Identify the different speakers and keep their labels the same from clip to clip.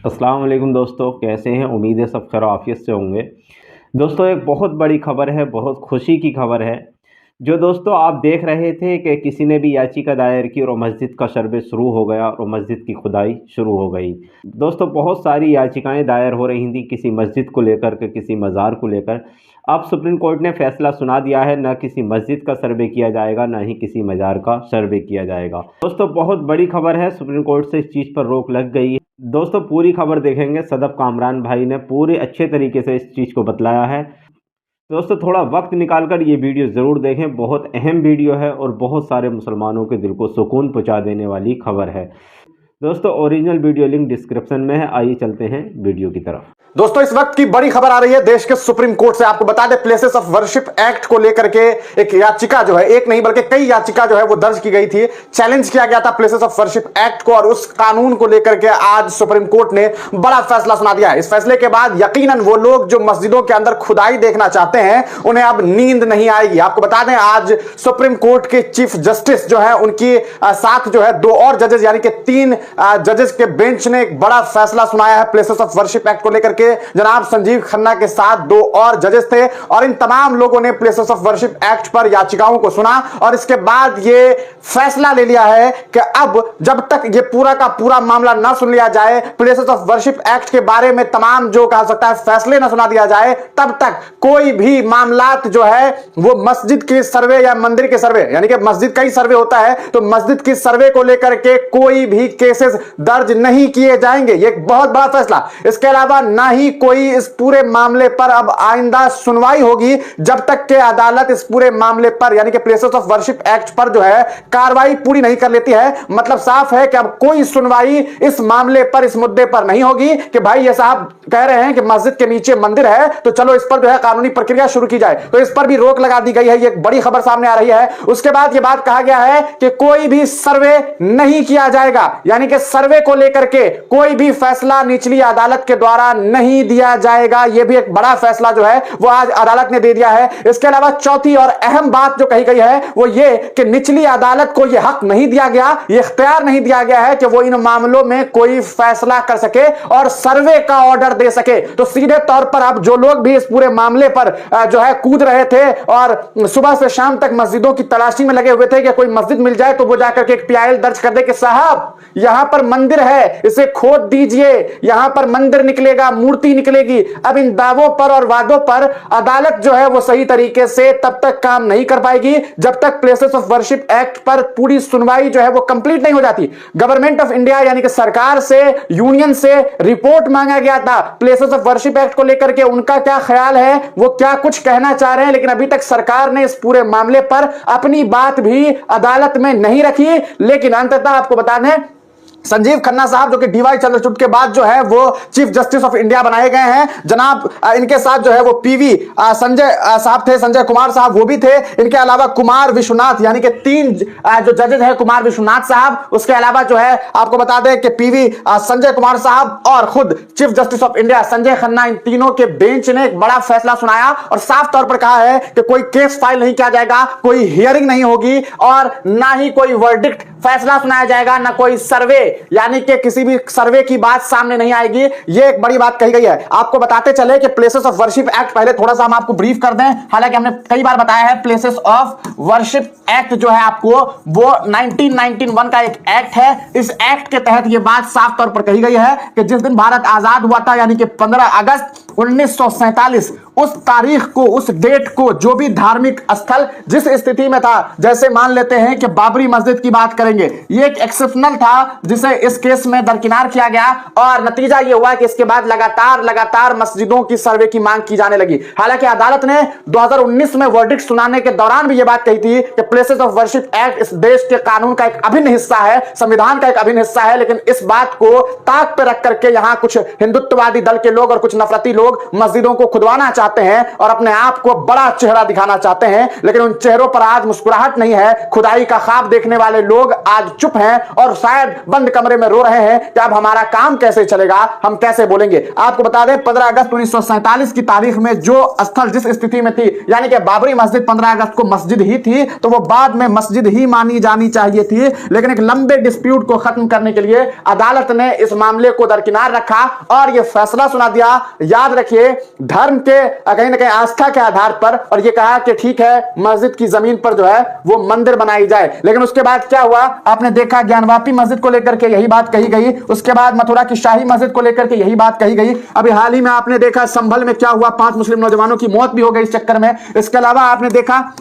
Speaker 1: अस्सलाम वालेकुम दोस्तों, कैसे हैं? उम्मीद है सब खैर आफियत से होंगे। दोस्तों एक बहुत बड़ी खबर है, बहुत खुशी की खबर है। जो दोस्तों आप देख रहे थे कि किसी ने भी याचिका दायर की और मस्जिद का सर्वे शुरू हो गया और मस्जिद की खुदाई शुरू हो गई। दोस्तों बहुत सारी याचिकाएं दायर हो रही थी किसी मस्जिद को लेकर के, किसी मज़ार को लेकर। अब सुप्रीम कोर्ट ने फैसला सुना दिया है, न किसी मस्जिद का सर्वे किया जाएगा, ना ही किसी मज़ार का सर्वे किया जाएगा। दोस्तों बहुत बड़ी खबर है, सुप्रीम कोर्ट से इस चीज़ पर रोक लग गई है। दोस्तों पूरी खबर देखेंगे, सदब कामरान भाई ने पूरे अच्छे तरीके से इस चीज़ को बतलाया है। दोस्तों थोड़ा वक्त निकालकर ये वीडियो ज़रूर देखें, बहुत अहम वीडियो है और बहुत सारे मुसलमानों के दिल को सुकून पहुंचा देने वाली खबर है। दोस्तों ओरिजिनल वीडियो लिंक डिस्क्रिप्शन में है, आइए चलते हैं वीडियो की तरफ।
Speaker 2: दोस्तों इस वक्त की बड़ी खबर आ रही है देश के सुप्रीम कोर्ट से। आपको बता दें, प्लेसेस ऑफ वर्शिप एक्ट को लेकर के एक याचिका जो है, एक नहीं बल्कि कई याचिका जो है वो दर्ज की गई थी। चैलेंज किया गया था प्लेसेस ऑफ वर्शिप एक्ट को और उस कानून को लेकर के आज सुप्रीम कोर्ट ने बड़ा फैसला सुना दिया है। इस फैसले के बाद यकीनन वो लोग जो मस्जिदों के अंदर खुदाई देखना चाहते हैं उन्हें अब नींद नहीं आएगी। आपको बता दें, आज सुप्रीम कोर्ट के चीफ जस्टिस जो है उनकी साथ जो है दो और जजेस यानी कि 3 जजेस के बेंच ने एक बड़ा फैसला सुनाया है प्लेसेस ऑफ वर्शिप एक्ट को लेकर के। जनाब संजीव खन्ना के साथ 2 और जजेस थे और इन तमाम लोगों ने प्लेसेस ऑफ वर्शिप एक्ट पर याचिकाओं को सुना और इसके बाद ये फैसला ले लिया है कि अब जब तक ये पूरा का पूरा मामला ना सुन लिया जाए, प्लेसेस ऑफ वर्शिप एक्ट के बारे में तमाम जो कहा सकता है फैसले ना सुना दिया जाए, तब तक कोई भी मामलात जो है वो मस्जिद के सर्वे या मंदिर के सर्वे यानी कि मस्जिद का ही सर्वे होता है तो मस्जिद की सर्वे को लेकर के कोई भी केसेस दर्ज नहीं किए जाएंगे। ये एक बहुत बड़ा फैसला। इसके अलावा ना ही कोई इस पूरे मामले पर अब आइंदा सुनवाई होगी जब तक कि अदालत इस पूरे मामले पर यानी कि प्लेसेस ऑफ वर्शिप एक्ट पर जो है कार्रवाई पूरी नहीं कर लेती है। मतलब साफ है कि अब कोई सुनवाई इस मामले पर, इस मुद्दे पर नहीं होगी कि भाई ये साहब कह रहे हैं कि मस्जिद के नीचे मंदिर है तो चलो इस पर जो है कानूनी प्रक्रिया शुरू की जाए, तो इस पर भी रोक लगा दी गई है। ये एक बड़ी खबर सामने आ रही है। उसके बाद ये बात कहा गया है कि कोई भी सर्वे नहीं किया जाएगा, यानी कि सर्वे को लेकर के कोई भी फैसला निचली अदालत के द्वारा नहीं दिया जाएगा। यह भी एक बड़ा फैसला जो है वो आज अदालत ने दे दिया है। इसके अलावा चौथी और अहम बात जो कही गई है वो ये कि निचली अदालत को यह हक नहीं दिया गया, यह इख्तियार नहीं दिया गया है कि वो इन मामलों में कोई फैसला कर सके और सर्वे का ऑर्डर दे सके। तो सीधे तौर पर अब जो लोग भी इस पूरे मामले पर जो है कूद रहे थे और सुबह से शाम तक मस्जिदों की तलाशी में लगे हुए थे कि कोई मस्जिद मिल जाए तो वो जाकर के एक PIL दर्ज कर दे कि साहब यहां पर मंदिर है, इसे खोद दीजिए, यहां पर मंदिर निकलेगा, मूर्ति निकलेगी। अब इन दावों पर और वादों पर अदालत जो है वो सही तरीके से तब तक काम नहीं कर पाएगी जब तक प्लेसेस ऑफ वर्शिप एक्ट पर पूरी सुनवाई जो है वो कंप्लीट नहीं हो जाती। गवर्नमेंट ऑफ इंडिया यानी कि सरकार से, यूनियन से रिपोर्ट मांगा गया था प्लेसेस ऑफ वर्शिप एक्ट को लेकर के, उनका क्या ख्याल है, वो क्या कुछ कहना चाह रहे हैं, लेकिन अभी तक सरकार ने इस पूरे मामले पर अपनी बात भी अदालत में नहीं रखी। लेकिन अंततः आपको बता दें, संजीव खन्ना साहब जो कि DY चंद्रचूड़ के बाद जो है वो चीफ जस्टिस ऑफ इंडिया बनाए गए हैं। जनाब इनके साथ जो है वो PV संजय साहब थे, संजय कुमार साहब वो भी थे। इनके अलावा कुमार विश्वनाथ यानी कि 3 जो जजेस हैं, कुमार विश्वनाथ साहब, उसके अलावा जो है आपको बता दें कि PV संजय कुमार साहब और खुद chief justice of India Sanjay Khanna, इन तीनों के बेंच ने एक बड़ा फैसला सुनाया और साफ तौर पर कहा है कि कोई केस फाइल नहीं किया जाएगा, कोई हियरिंग नहीं होगी और ना ही कोई वर्डिक्ट फैसला सुनाया जाएगा, ना कोई सर्वे यानी कि किसी भी सर्वे की बात सामने नहीं आएगी। ये एक बड़ी बात कही गई है। आपको बताते चले कि प्लेसेस ऑफ वर्शिप एक्ट, पहले थोड़ा सा हम आपको ब्रीफ कर दें, हालांकि हमने कई बार बताया है प्लेसेस ऑफ वर्शिप एक्ट जो है आपको वो 1991 का एक एक्ट है। इस एक्ट के तहत यह बात साफ तौर पर कही गई है कि जिस दिन भारत आजाद हुआ था यानी कि 15 अगस्त 1947, उस तारीख को, उस डेट को जो भी धार्मिक स्थल जिस स्थिति में था, जैसे मान लेते हैं कि बाबरी मस्जिद की बात करेंगे, ये एक एक्सेप्शनल था जिसे इस केस में दरकिनार किया गया और नतीजा ये हुआ कि इसके बाद लगातार मस्जिदों की सर्वे की मांग की जाने लगी। हालांकि अदालत ने 2019 में वर्डिक्ट सुनाने के दौरान भी यह बात कही थी कि प्लेसेस ऑफ वर्शिप एक्ट इस देश के कानून का एक अभिन्न हिस्सा है, संविधान का एक अभिन्न हिस्सा है। लेकिन इस बात को ताक पे रख करके यहां कुछ हिंदुत्ववादी दल के लोग और कुछ नफरती लोग लोग मस्जिदों को खुदवाना चाहते हैं और अपने आप को बड़ा चेहरा दिखाना चाहते हैं, लेकिन उन चेहरों पर आज मुस्कुराहट नहीं है। खुदाई का ख्वाब देखने वाले लोग आज चुप हैं और शायद बंद कमरे में रो रहे हैं कि अब हमारा काम कैसे चलेगा, हम कैसे बोलेंगे। आपको बता दें 15 अगस्त 1947 की तारीख में जो स्थल जिस स्थिति में थी, यानी कि बाबरी मस्जिद 15 अगस्त को मस्जिद ही थी, तो वो बाद में मस्जिद ही मानी जानी चाहिए थी, लेकिन एक लंबे डिस्प्यूट को खत्म करने के लिए अदालत ने इस मामले को दरकिनार रखा और यह फैसला सुना दिया। याद रखिए, धर्म के कहीं ना कहीं आस्था के आधार पर, और यह कहा कि ठीक है मस्जिद की जमीन पर जो है वो मंदिर बनाई जाए। लेकिन उसके बाद क्या हुआ, आपने देखा ज्ञानवापी मस्जिद को लेकर के यही बात कही गई, उसके बाद मथुरा की शाही मस्जिद को लेकर के यही बात कही गई। अभी हाल ही में आपने देखा संभल में क्या हुआ, 5 मुस्लिम नौजवानों की मौत भी हो गई इस चक्कर में। इसके अलावा आपने देखा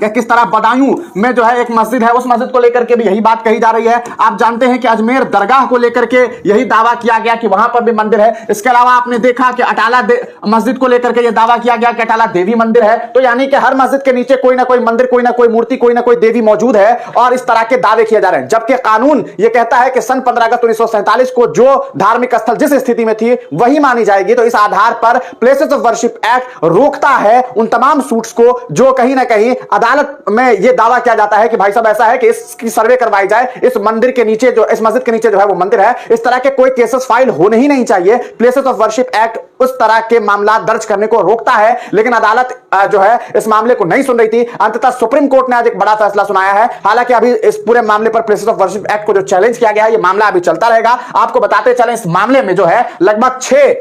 Speaker 2: कि किस तरह बदायूं में जो है एक मस्जिद है, उस मस्जिद को लेकर के भी यही बात कही जा रही है। आप जानते हैं कि अजमेर दरगाह को लेकर के यही दावा किया गया कि वहां पर भी मंदिर है। इसके अलावा आपने देखा कि अटाला मस्जिद को लेकर के यह दावा किया गया कि अटाला देवी मंदिर है। तो यानी कि हर मस्जिद के नीचे कोई ना कोई मंदिर, कोई ना कोई मूर्ति, कोई ना कोई देवी मौजूद है और इस तरह के दावे किए जा रहे हैं। जबकि कानून यह कहता है कि सन 15 अगस्त 1947 को जो धार्मिक स्थल जिस स्थिति में थी वही मानी जाएगी। तो इस आधार पर प्लेसेस ऑफ वर्शिप एक्ट रोकता है उन तमाम सूट्स को जो कहीं ना कहीं अदालत में यह दावा किया जाता है कि भाई साहब ऐसा है कि इसकी सर्वे करवाई जाए, इस मंदिर के नीचे जो, इस मस्जिद के नीचे जो है वो मंदिर है। इस तरह के कोई केसेस फाइल होने ही नहीं चाहिए। प्लेसेस ऑफ वर्शिप एक्ट उस तरह के मामला दर्ज करने को रोकता है, लेकिन अदालत जो है इस मामले को नहीं सुन रही थी। अंततः सुप्रीम कोर्ट ने आज एक बड़ा फैसला सुनाया है। हालांकि अभी इस पूरे मामले पर प्लेसेस ऑफ वर्शिप एक्ट को जो चैलेंज किया गया है, यह मामला अभी चलता रहेगा। आपको बताते चलें इस मामले में जो है लगभग 6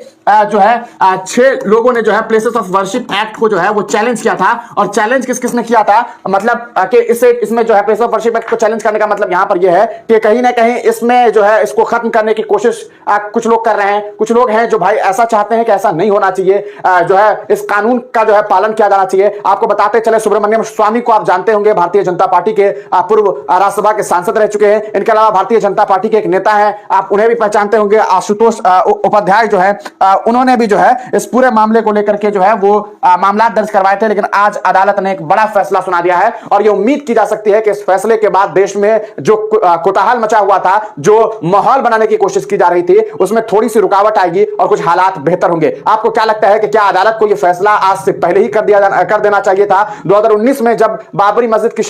Speaker 2: लोगों ने जो है प्लेसेस ऑफ वर्शिप एक्ट को जो है वो चैलेंज किया था। और चैलेंज किस किस ने किया था, मतलब कि इसमें जो है प्लेसेस ऑफ वर्शिप एक्ट को चैलेंज करने का मतलब यहां पर यह है कि कहीं ना कहीं इसमें जो है इसको खत्म करने की कोशिश कुछ लोग कर रहे हैं। कुछ लोग हैं जो भाई ऐसा चाहते हैं कि ऐसा नहीं होना चाहिए, जो है इस कानून का जो है पालन किया जाना चाहिए। आपको बताते चले सुब्रमण्यम स्वामी को आप जानते होंगे, भारतीय जनता पार्टी के पूर्व राज्यसभा के सांसद रह चुके हैं। इनके अलावा भारतीय जनता पार्टी के एक नेता है, आप उन्हें भी पहचानते होंगे, आशुतोष उपाध्याय जो है, उन्होंने भी जो है इस पूरे मामले को लेकर के जो है वो मामला दर्ज करवाए थे। लेकिन आज अदालत ने एक बड़ा फैसला सुना दिया है और यह उम्मीद की जा सकती है कि इस फैसले के बाद देश में जो कोताहल मचा हुआ था, जो माहौल बनाने की कोशिश की जा रही थी, उसमें थोड़ी सी रुकावट आएगी और कुछ हालात बेहतर होंगे। आपको क्या लगता है कि क्या अदालत को यह फैसला आज से पहले ही कर देना चाहिए था? 2019 में जब बाबरी मस्जिद की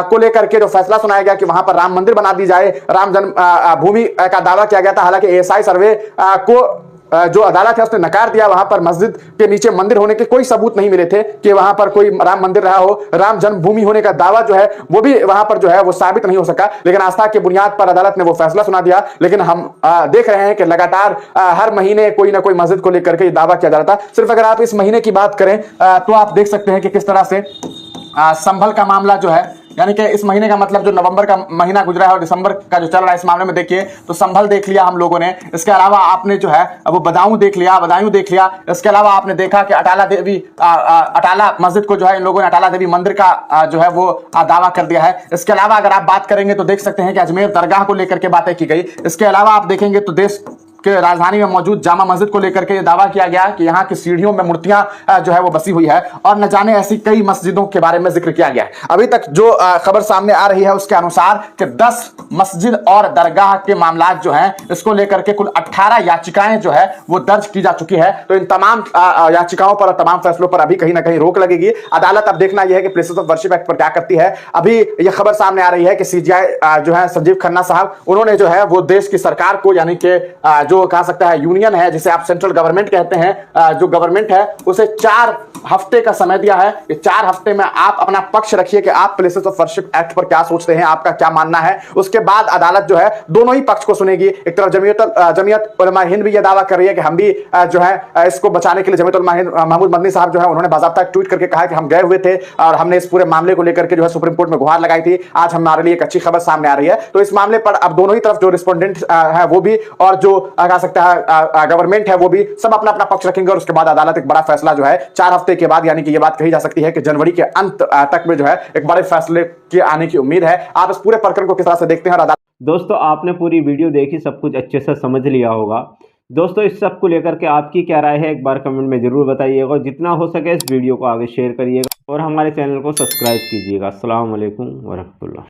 Speaker 2: को लेकर के जो फैसला सुनाया गया कि वहां पर राम मंदिर बना दी जाए, राम जन्म भूमि का दावा किया गया था। हालांकि एएसआई सर्वे को जो अदालत है उसने नकार दिया, वहां पर मस्जिद के नीचे मंदिर होने के कोई सबूत नहीं मिले थे कि वहां पर कोई राम मंदिर रहा हो। राम जन्मभूमि होने का दावा जो है वो भी वहां पर जो है वो साबित नहीं हो सका। लेकिन आस्था की बुनियाद पर अदालत ने वो फैसला सुना दिया। लेकिन हम देख रहे हैं कि लगातार हर महीने कोई ना कोई मस्जिद को लेकर के दावा किया जा रहा था। सिर्फ अगर आप इस महीने की बात करें तो आप देख सकते हैं कि किस तरह से संभल का मामला जो है, यानी कि इस महीने का मतलब जो नवंबर का महीना गुजरा है और दिसंबर का जो चल रहा है, इस मामले में देखिए तो संभल देख लिया हम लोगों ने। इसके अलावा आपने जो है वो बदायूं देख लिया। इसके अलावा आपने देखा कि अटाला मस्जिद को जो है इन लोगों ने अटाला देवी मंदिर का जो है वो दावा कर दिया है। इसके अलावा अगर आप बात करेंगे तो देख सकते हैं कि अजमेर दरगाह को लेकर के बातें की गई। इसके अलावा आप देखेंगे तो देश के राजधानी में मौजूद जामा मस्जिद को लेकर के दावा किया गया कि यहाँ की सीढ़ियों में मूर्तियां जो है वो बसी हुई है, और न जाने ऐसी कई मस्जिदों के बारे में जिक्र किया गया है। अभी तक जो खबर सामने आ रही है उसके अनुसार कि 10 मस्जिद और दरगाह के मामला जो हैं, इसको लेकर के कुल 18 याचिकाएं जो है वो दर्ज की जा चुकी है। तो इन तमाम याचिकाओं पर और तमाम फैसलों पर अभी कहीं ना कहीं रोक लगेगी। अदालत अब देखना यह है कि प्लेसेस ऑफ वर्शिप एक्ट पर क्या करती है। अभी यह खबर सामने आ रही है कि सीजीआई जो है संजीव खन्ना साहब, उन्होंने जो है वो देश की सरकार को, यानी कि जो कहा सकता है यूनियन है जिसे आप सेंट्रल गवर्नमेंट कहते हैं, जो गवर्नमेंट है उसे 4 हफ्ते का समय दिया है कि 4 हफ्ते में आप अपना पक्ष रखिए कि आप प्लेसेस ऑफ वर्शिप एक्ट पर क्या सोचते हैं, आपका क्या मानना है। उसके बाद अदालत जो है दोनों ही पक्ष को सुनेगी। एक तरफ जमीयत उलमा हिंद भी यह दावा कर रही है कि हम भी जो है इसको बचाने के लिए, जमीयत उलमा हिंद महमूद मदनी साहब जो है उन्होंने बाकायदा ट्वीट करके कहा कि हम गए हुए थे और हमने इस पूरे मामले को लेकर के जो है सुप्रीम कोर्ट में गुहार लगाई थी। आज हमारे लिए एक अच्छी खबर सामने आ रही है। तो इस मामले पर अब दोनों ही तरफ जो रिस्पोंडेंट है वो भी और जो कहा सकता है गवर्नमेंट है वो भी सब अपना अपना पक्ष रखेंगे और उसके बाद अदालत एक बड़ा फैसला जो है 4 हफ्ते के बाद, यानी कि ये बात कही जा सकती है कि जनवरी के अंत तक में जो है एक बड़े फैसले के आने की उम्मीद है। आप इस पूरे प्रकरण को किस तरह से देखते हैं? और
Speaker 1: दोस्तों आपने पूरी वीडियो देखी, सब कुछ अच्छे से समझ लिया होगा। दोस्तों इस सब को लेकर के आपकी क्या राय है एक बार कमेंट में जरूर बताइएगा। जितना हो सके इस वीडियो को आगे शेयर करिएगा और हमारे चैनल को सब्सक्राइब कीजिएगा। अस्सलाम वालेकुम वरहमतुल्लाह।